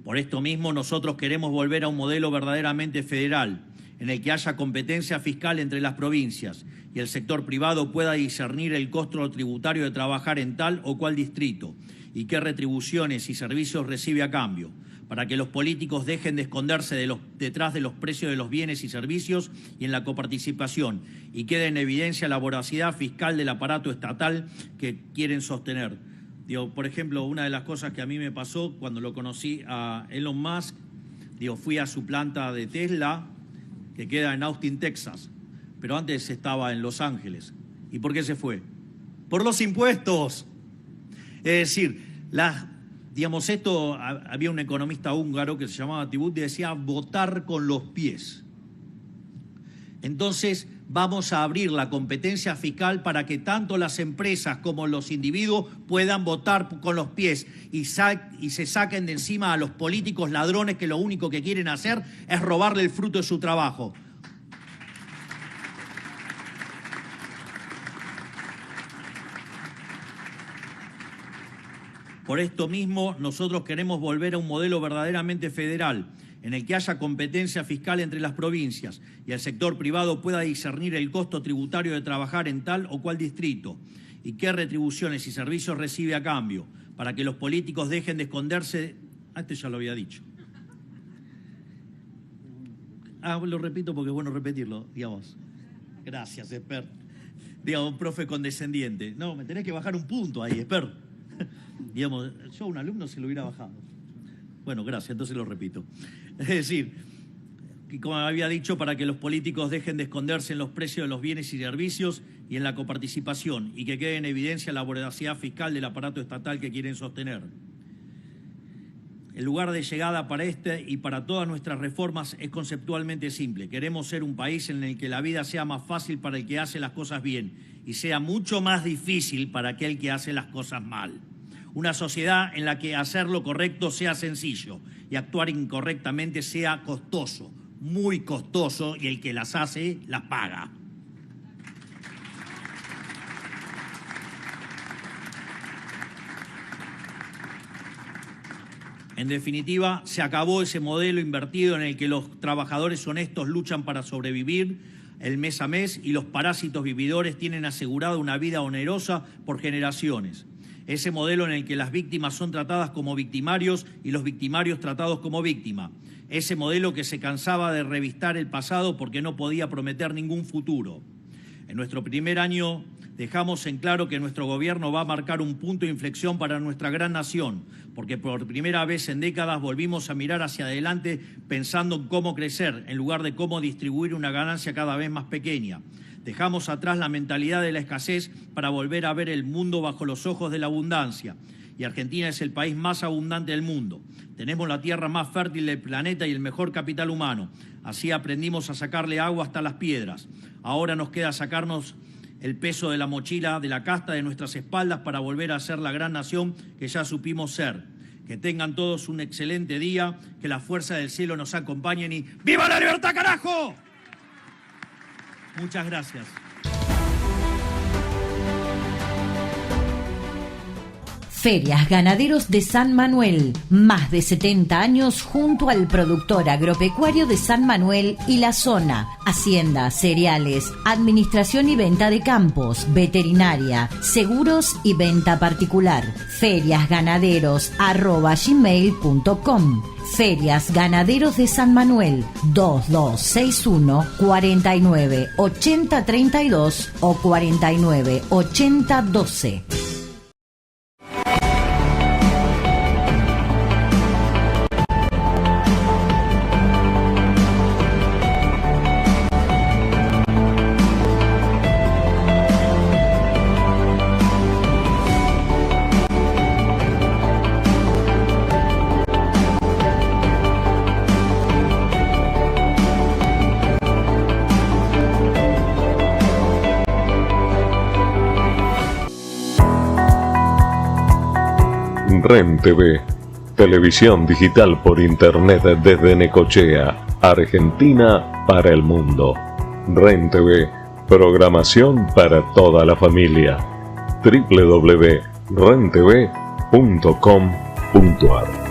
Por esto mismo, nosotros queremos volver a un modelo verdaderamente federal, en el que haya competencia fiscal entre las provincias y el sector privado pueda discernir el costo tributario de trabajar en tal o cual distrito y qué retribuciones y servicios recibe a cambio, para que los políticos dejen de esconderse detrás de los precios de los bienes y servicios y en la coparticipación, y quede en evidencia la voracidad fiscal del aparato estatal que quieren sostener. Digo, por ejemplo, una de las cosas que a mí me pasó cuando lo conocí a Elon Musk, digo, fui a su planta de Tesla, que queda en Austin, Texas, pero antes estaba en Los Ángeles. ¿Y por qué se fue? Por los impuestos. Es decir, digamos, esto, había un economista húngaro que se llamaba Tibut y decía votar con los pies. Entonces, vamos a abrir la competencia fiscal para que tanto las empresas como los individuos puedan votar con los pies y se saquen de encima a los políticos ladrones que lo único que quieren hacer es robarle el fruto de su trabajo. Por esto mismo, nosotros queremos volver a un modelo verdaderamente federal, en el que haya competencia fiscal entre las provincias y el sector privado pueda discernir el costo tributario de trabajar en tal o cual distrito y qué retribuciones y servicios recibe a cambio, para que los políticos dejen de esconderse. Antes ya lo había dicho. Lo repito porque es bueno repetirlo, digamos. Gracias, Esper. Digamos, un profe condescendiente. No, me tenés que bajar un punto ahí, Esper. Digamos, yo a un alumno se lo hubiera bajado. Bueno, gracias, entonces lo repito. Es decir, que como había dicho, para que los políticos dejen de esconderse en los precios de los bienes y servicios y en la coparticipación, y que quede en evidencia la voracidad fiscal del aparato estatal que quieren sostener. El lugar de llegada para este y para todas nuestras reformas es conceptualmente simple. Queremos ser un país en el que la vida sea más fácil para el que hace las cosas bien y sea mucho más difícil para aquel que hace las cosas mal. Una sociedad en la que hacer lo correcto sea sencillo y actuar incorrectamente sea costoso, muy costoso, y el que las hace las paga. En definitiva, se acabó ese modelo invertido en el que los trabajadores honestos luchan para sobrevivir el mes a mes y los parásitos vividores tienen asegurada una vida onerosa por generaciones. Ese modelo en el que las víctimas son tratadas como victimarios y los victimarios tratados como víctimas. Ese modelo que se cansaba de revistar el pasado porque no podía prometer ningún futuro. En nuestro primer año dejamos en claro que nuestro gobierno va a marcar un punto de inflexión para nuestra gran nación, porque por primera vez en décadas volvimos a mirar hacia adelante pensando en cómo crecer, en lugar de cómo distribuir una ganancia cada vez más pequeña. Dejamos atrás la mentalidad de la escasez para volver a ver el mundo bajo los ojos de la abundancia. Y Argentina es el país más abundante del mundo. Tenemos la tierra más fértil del planeta y el mejor capital humano. Así aprendimos a sacarle agua hasta las piedras. Ahora nos queda sacarnos el peso de la mochila, de la casta de nuestras espaldas para volver a ser la gran nación que ya supimos ser. Que tengan todos un excelente día, que la fuerza del cielo nos acompañen y ¡viva la libertad, carajo! Muchas gracias. Ferias Ganaderos de San Manuel, más de 70 años junto al productor agropecuario de San Manuel y la zona, hacienda, cereales, administración y venta de campos, veterinaria, seguros y venta particular. feriasganaderos@gmail.com. Ferias Ganaderos de San Manuel, 2261 49 80 32 o 49 80 12. REN TV, televisión digital por internet desde Necochea, Argentina para el mundo. REN TV, programación para toda la familia. www.rentv.com.ar.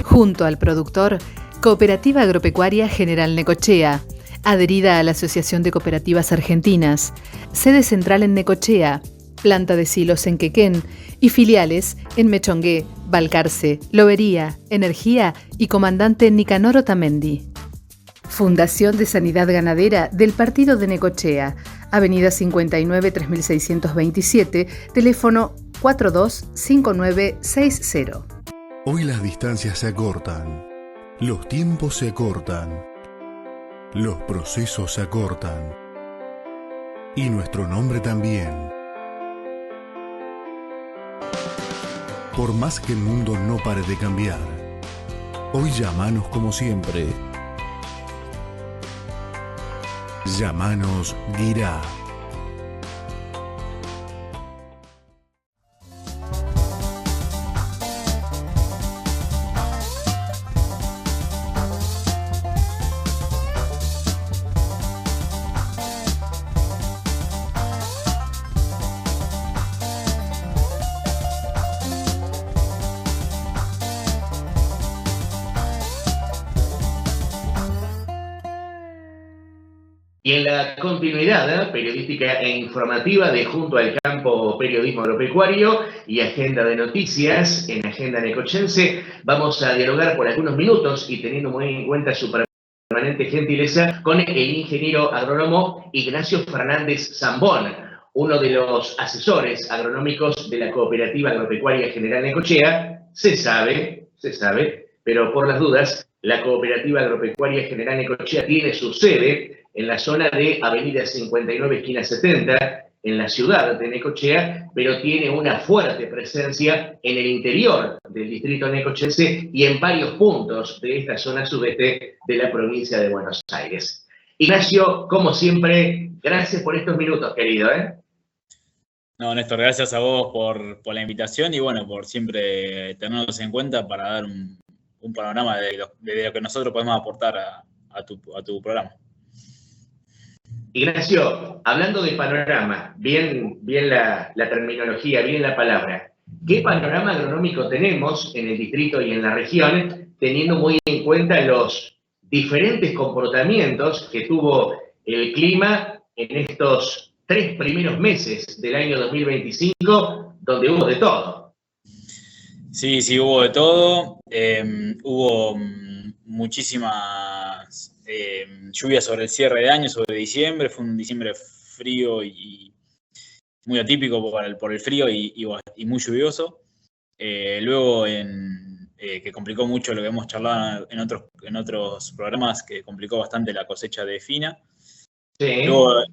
Junto al productor, Cooperativa Agropecuaria General Necochea, adherida a la Asociación de Cooperativas Argentinas, sede central en Necochea, planta de silos en Quequén y filiales en Mechongué, Balcarce, Lobería, Energía y Comandante Nicanor Otamendi. Fundación de Sanidad Ganadera del Partido de Necochea, Avenida 59 3627, teléfono 425960. Hoy las distancias se acortan, los tiempos se acortan, los procesos se acortan y nuestro nombre también. Por más que el mundo no pare de cambiar, hoy llamanos como siempre. Llamanos Guirá. Y en la continuidad periodística e informativa de Junto al Campo Periodismo Agropecuario y Agenda de Noticias en Agenda Necochense, vamos a dialogar por algunos minutos y teniendo muy en cuenta su permanente gentileza con el ingeniero agrónomo Ignacio Fernández Zambón, uno de los asesores agronómicos de la Cooperativa Agropecuaria General Necochea. Se sabe, pero por las dudas, la Cooperativa Agropecuaria General Necochea tiene su sede en la zona de Avenida 59, esquina 70, en la ciudad de Necochea, pero tiene una fuerte presencia en el interior del distrito necochense y en varios puntos de esta zona sudeste de la provincia de Buenos Aires. Ignacio, como siempre, gracias por estos minutos, querido. No, Néstor, gracias a vos por la invitación y bueno, por siempre tenernos en cuenta para dar un panorama de lo que nosotros podemos aportar a tu programa. Ignacio, hablando de panorama, bien la terminología, bien la palabra, ¿qué panorama agronómico tenemos en el distrito y en la región, teniendo muy en cuenta los diferentes comportamientos que tuvo el clima en estos 3 primeros meses del año 2025, donde hubo de todo? Sí, hubo de todo. Hubo muchísimas lluvias sobre el cierre de año, sobre diciembre. Fue un diciembre frío y muy atípico por el frío y muy lluvioso. Luego, que complicó mucho lo que hemos charlado en otros programas, que complicó bastante la cosecha de fina. Luego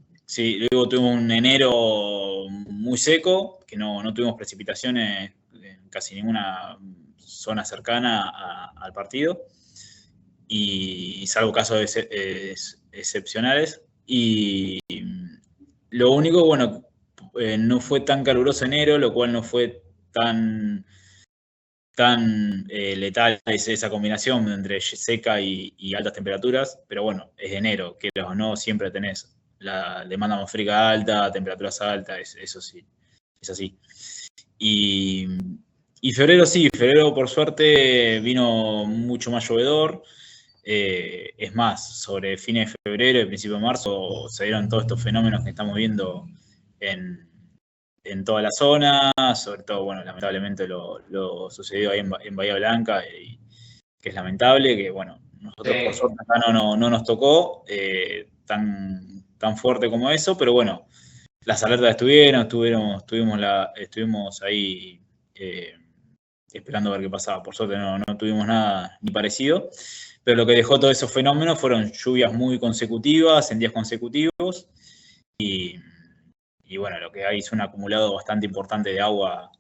tuvimos un enero muy seco, que no tuvimos precipitaciones en casi ninguna zona cercana al partido, y salvo casos excepcionales. Y lo único, bueno, no fue tan caluroso enero, lo cual no fue tan letal esa combinación entre seca y altas temperaturas, pero bueno, es enero, que no siempre tenés la demanda atmosférica alta, temperaturas altas, eso sí, es así. Y febrero sí, febrero por suerte vino mucho más llovedor. Es más, sobre fines de febrero y principio de marzo se dieron todos estos fenómenos que estamos viendo en toda la zona, sobre todo, bueno, lamentablemente lo sucedido ahí en Bahía Blanca, que es lamentable, que bueno, nosotros por suerte acá no nos tocó tan fuerte como eso, pero bueno, las alertas estuvimos ahí esperando a ver qué pasaba. Por suerte no tuvimos nada ni parecido, pero lo que dejó todos esos fenómenos fueron lluvias muy consecutivas, en días consecutivos, y bueno, lo que hay es un acumulado bastante importante de agua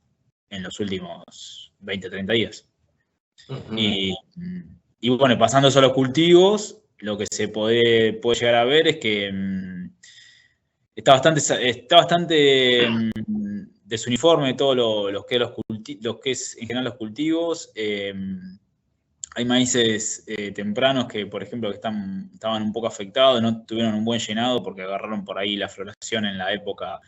en los últimos 20, 30 días. Uh-huh. Y bueno, pasando eso a los cultivos, lo que se puede llegar a ver es que está bastante desuniforme todo lo que es en general los cultivos. Hay maíces tempranos que, por ejemplo, que estaban un poco afectados, no tuvieron un buen llenado porque agarraron por ahí la floración en la época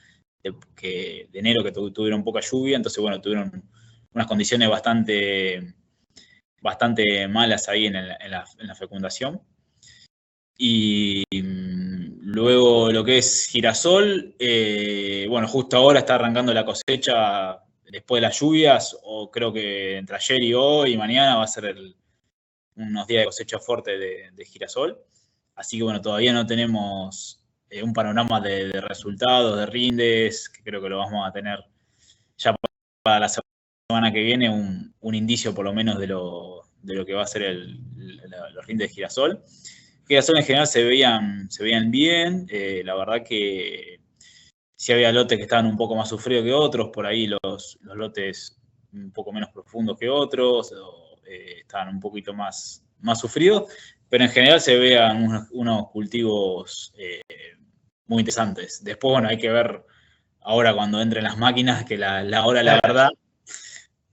de enero, que tuvieron poca lluvia. Entonces, bueno, tuvieron unas condiciones bastante malas ahí en la fecundación. Y luego lo que es girasol, bueno, justo ahora está arrancando la cosecha después de las lluvias, o creo que entre ayer y hoy y mañana va a ser unos días de cosecha fuerte de girasol. Así que bueno, todavía no tenemos un panorama de resultados, de rindes, que creo que lo vamos a tener ya para la semana que viene, un indicio por lo menos de lo que va a ser los rindes de girasol. Girasol en general se veían bien, la verdad que sí había lotes que estaban un poco más sufridos que otros, por ahí los lotes un poco menos profundos que otros, estaban un poquito más sufridos, pero en general se veían unos cultivos muy interesantes. Después, bueno, hay que ver ahora cuando entren las máquinas, que la hora, la verdad,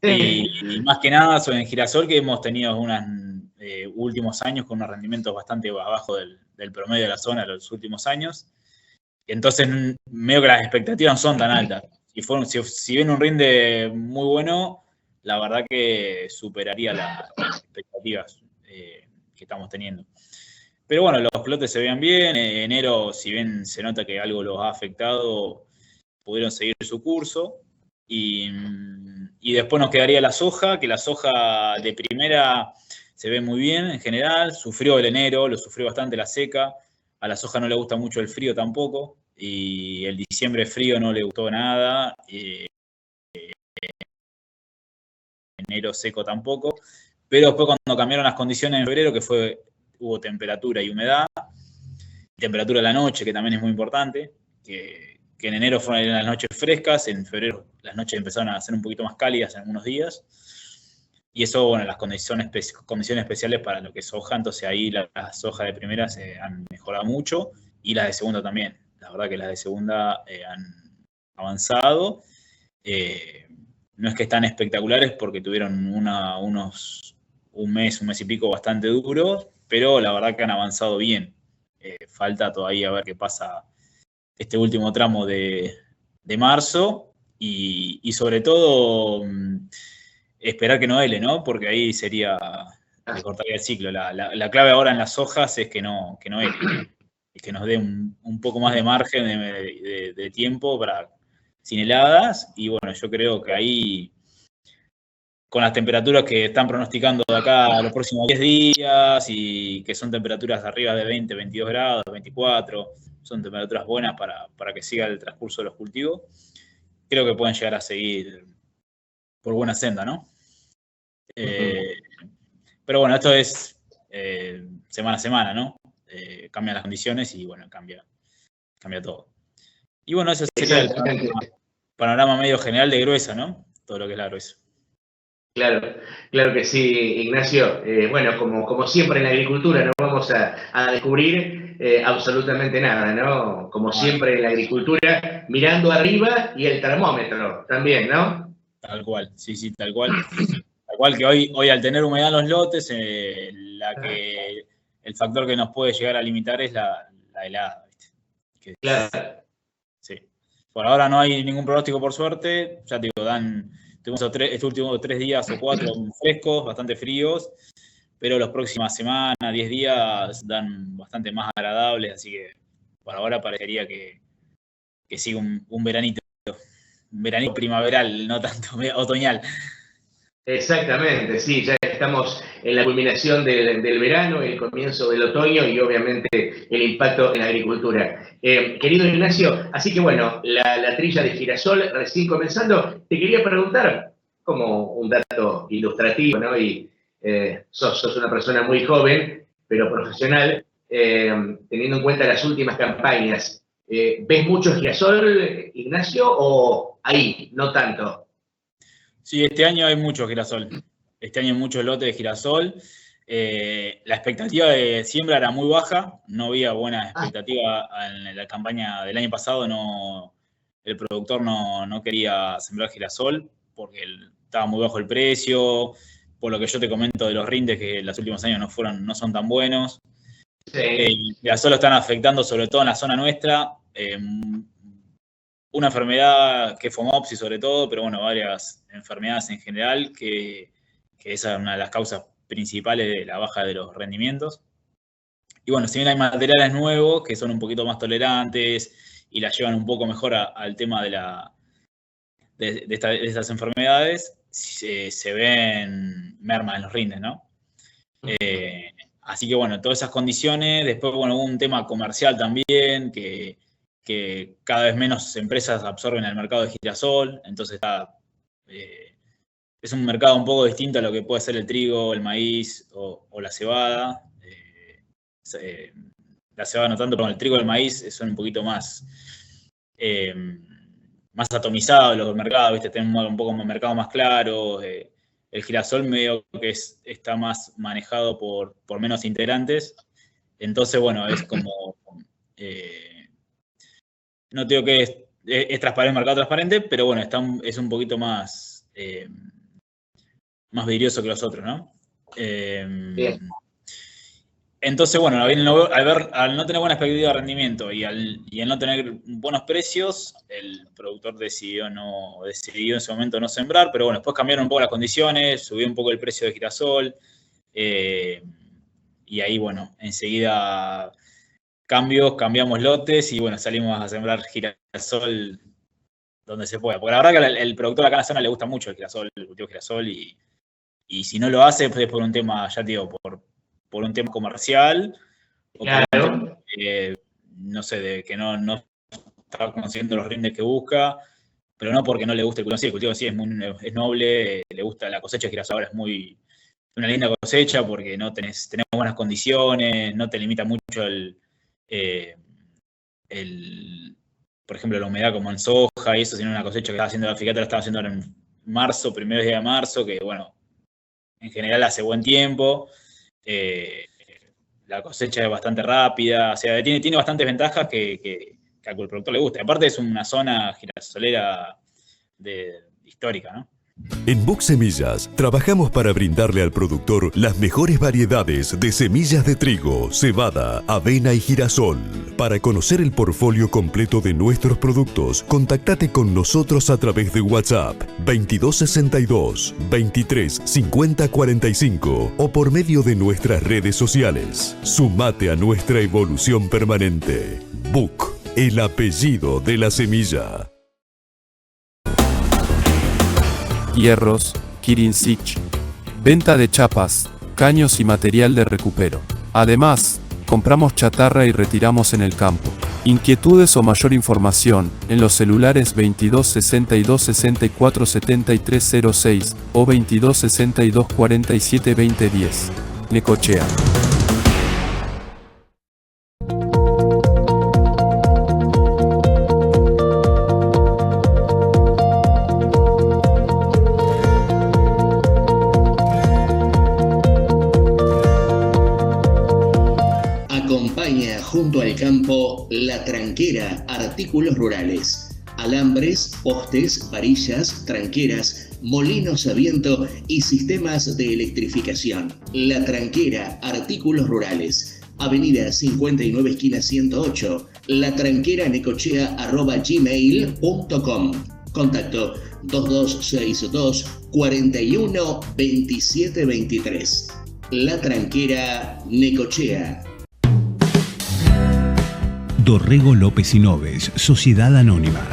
y más que nada sobre el girasol, que hemos tenido últimos años con unos rendimientos bastante abajo del promedio de la zona de los últimos años. Entonces, medio que las expectativas no son tan altas. Si viene un rinde muy bueno, la verdad que superaría las expectativas que estamos teniendo. Pero bueno, los lotes se veían bien. Enero, si bien se nota que algo los ha afectado, pudieron seguir su curso. Y después nos quedaría la soja, que la soja de primera se ve muy bien en general. Sufrió el enero, lo sufrió bastante la seca. A la soja no le gusta mucho el frío tampoco. Y el diciembre frío no le gustó nada. Enero seco tampoco. Pero después cuando cambiaron las condiciones en febrero, que hubo temperatura y humedad. Temperatura de la noche, que también es muy importante. Que en enero fueron las noches frescas, en febrero las noches empezaron a ser un poquito más cálidas en algunos días. Y eso, bueno, las condiciones especiales para lo que es soja, entonces ahí las sojas de primera se han mejorado mucho y las de segunda también. La verdad que las de segunda han avanzado. No es que están espectaculares porque tuvieron un mes y pico bastante duros, pero la verdad que han avanzado bien. Falta todavía ver qué pasa este último tramo de marzo y sobre todo esperar que no hele, ¿no? Porque ahí sería, le cortaría el ciclo. La clave ahora en las hojas es que no hele, y que nos dé un poco más de margen de tiempo sin heladas, y bueno, yo creo que ahí, con las temperaturas que están pronosticando de acá a los próximos 10 días, y que son temperaturas arriba de 20, 22 grados, 24, son temperaturas buenas para que siga el transcurso de los cultivos, creo que pueden llegar a seguir por buena senda, ¿no? Pero bueno, esto es semana a semana, ¿no? Cambian las condiciones y bueno, cambia todo. Y bueno, ese sería el panorama medio general de gruesa, ¿no? Todo lo que es la gruesa. Claro, claro que sí, Ignacio. Bueno, como siempre en la agricultura, no vamos a descubrir absolutamente nada, ¿no? Como siempre en la agricultura, mirando arriba y el termómetro también, ¿no? Tal cual, sí, tal cual. Tal cual que hoy al tener humedad en los lotes, el factor que nos puede llegar a limitar es la helada, ¿viste? Claro. Sí. Por ahora no hay ningún pronóstico, por suerte. Ya te digo, tuvimos estos últimos 3 días o 4 frescos, bastante fríos, pero las próximas semanas, 10 días, dan bastante más agradables, así que por ahora parecería que sigue un veranito primaveral, no tanto otoñal. Exactamente, sí, ya estamos en la culminación del verano, el comienzo del otoño y obviamente el impacto en la agricultura. Querido Ignacio, así que bueno, la trilla de girasol recién comenzando, te quería preguntar, como un dato ilustrativo, ¿no? Y sos una persona muy joven, pero profesional, teniendo en cuenta las últimas campañas, ¿ves mucho girasol, Ignacio, o ahí, no tanto? Sí, este año hay mucho girasol. Este año hay muchos lotes de girasol. La expectativa de siembra era muy baja. No había buena expectativa en la campaña del año pasado. El productor no quería sembrar girasol porque estaba muy bajo el precio. Por lo que yo te comento de los rindes, que en los últimos años no son tan buenos. Sí. El girasol lo están afectando sobre todo en la zona nuestra. Una enfermedad que es Phomopsis sobre todo, pero bueno, varias enfermedades en general, que esa es una de las causas principales de la baja de los rendimientos. Y bueno, si bien hay materiales nuevos que son un poquito más tolerantes y la llevan un poco mejor al tema de estas enfermedades, se ven mermas en los rindes, ¿no? Así que bueno, todas esas condiciones. Después, bueno, hubo un tema comercial también, que cada vez menos empresas absorben el mercado de girasol, entonces es un mercado un poco distinto a lo que puede ser el trigo, el maíz o la cebada. La cebada no tanto, pero el trigo y el maíz son un poquito más atomizados los mercados, ¿viste? Tienen un poco más mercado más claro. El girasol medio que está más manejado por menos integrantes, entonces bueno, es como... no digo que es transparente, el mercado transparente, pero bueno, es un poquito más vidrioso que los otros, ¿no? Bien. Entonces, bueno, al no tener buena expectativa de rendimiento y al no tener buenos precios, el productor decidió en ese momento no sembrar, pero bueno, después cambiaron un poco las condiciones, subió un poco el precio de girasol, y ahí, bueno, enseguida... cambiamos lotes y bueno, salimos a sembrar girasol donde se pueda. Porque la verdad que el productor acá en la zona le gusta mucho el cultivo de girasol, y si no lo hace es por un tema, ya te digo, por un tema comercial, o claro, por un tema, no sé, de que no está consiguiendo los rindes que busca, pero no porque no le guste el cultivo. Sí, el cultivo sí es noble, le gusta la cosecha de girasol, es una linda cosecha porque tenemos buenas condiciones, no te limita mucho por ejemplo, la humedad como en soja y eso, sino una cosecha que estaba haciendo la Figata, la estaba haciendo ahora en marzo, primeros días de marzo, que bueno, en general hace buen tiempo, la cosecha es bastante rápida, o sea, tiene bastantes ventajas que al productor le gusta. Aparte es una zona girasolera histórica, ¿no? En Buck Semillas trabajamos para brindarle al productor las mejores variedades de semillas de trigo, cebada, avena y girasol. Para conocer el portfolio completo de nuestros productos, contactate con nosotros a través de WhatsApp 2262 23 50 45 o por medio de nuestras redes sociales. Sumate a nuestra evolución permanente. Buck, el apellido de la semilla. Hierros, Kirinsich, venta de chapas, caños y material de recupero. Además, compramos chatarra y retiramos en el campo. Inquietudes o mayor información, en los celulares 22 62 64 73 06 o 22 62 47 20 10. Necochea. Junto al campo, La Tranquera, artículos rurales, alambres, postes, varillas, tranqueras, molinos a viento y sistemas de electrificación. La Tranquera, artículos rurales, Avenida 59 esquina 108, latranqueranecochea@gmail.com. Contacto 2262 41 27 23. La Tranquera, Necochea. Dorrego López y Noves, Sociedad Anónima.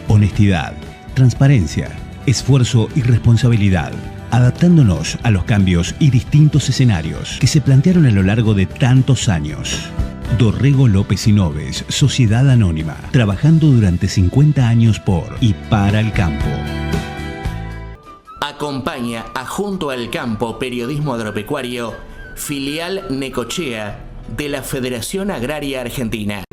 Honestidad, transparencia, esfuerzo y responsabilidad, adaptándonos a los cambios y distintos escenarios que se plantearon a lo largo de tantos años. Dorrego López y Noves, Sociedad Anónima, trabajando durante 50 años por y para el campo. Acompaña a Junto al Campo Periodismo Agropecuario, filial Necochea de la Federación Agraria Argentina.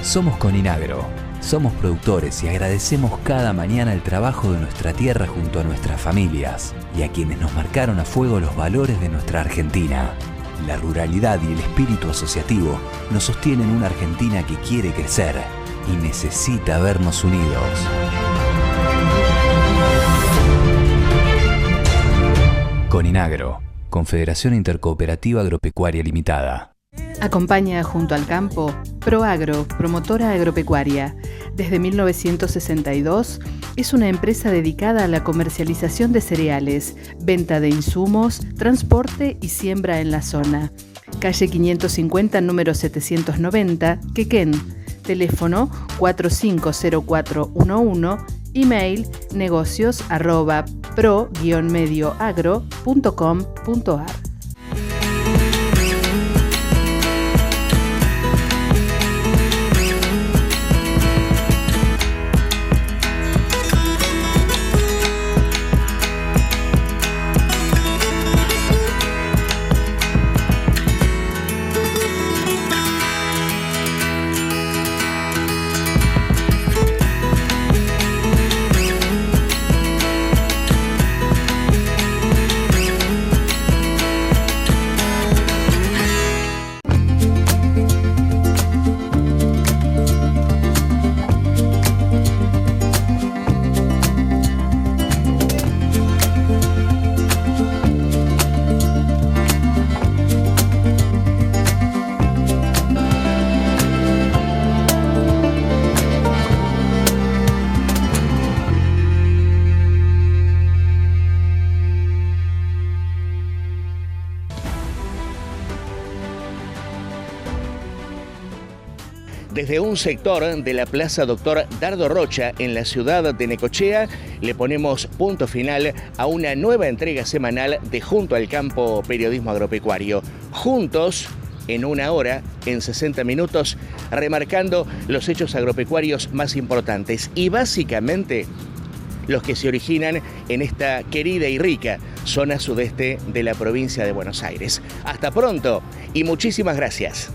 Somos Coninagro, somos productores y agradecemos cada mañana el trabajo de nuestra tierra junto a nuestras familias y a quienes nos marcaron a fuego los valores de nuestra Argentina. La ruralidad y el espíritu asociativo nos sostienen una Argentina que quiere crecer y necesita vernos unidos. Coninagro, Confederación Intercooperativa Agropecuaria Limitada. Acompaña Junto al Campo Proagro, promotora agropecuaria. Desde 1962 es una empresa dedicada a la comercialización de cereales, venta de insumos, transporte y siembra en la zona. Calle 550, número 790, Quequén. Teléfono 450411, email negocios@pro-medioagro.com.ar. Desde un sector de la Plaza Doctor Dardo Rocha en la ciudad de Necochea, le ponemos punto final a una nueva entrega semanal de Junto al Campo Periodismo Agropecuario. Juntos, en una hora, en 60 minutos, remarcando los hechos agropecuarios más importantes y básicamente los que se originan en esta querida y rica zona sudeste de la provincia de Buenos Aires. Hasta pronto y muchísimas gracias.